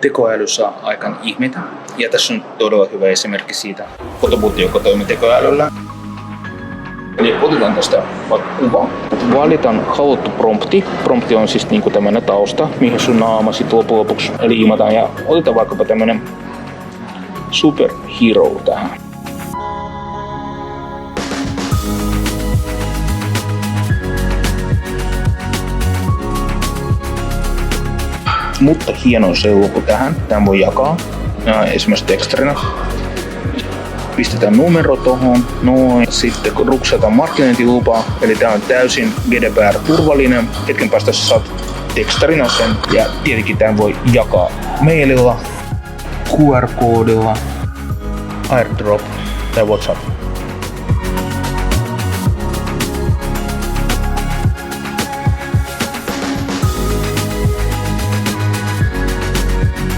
Tekoäly saa aikaan ihmeitä, ja tässä on todella hyvä esimerkki siitä fotobuutti, joka toimii tekoälyllä. Eli otetaan tästä vaikka kuva. Valitaan haluttu prompti. Prompti on siis niinku tämmönen tausta, mihin sun naama sit lopuksi liimataan. Ja otetaan vaikkapa tämmönen superhero tähän. Mutta hieno se lopu tähän. Tämän voi jakaa esimerkiksi tekstarina. Pistetään numero tohon, noin. Sitten kun ruksataan markkinointilupaa, eli tää on täysin GDPR-turvallinen. Hetken päästä sä saat tekstarina sen, ja tietenkin tämän voi jakaa maililla, QR-koodilla, AirDrop tai WhatsApp.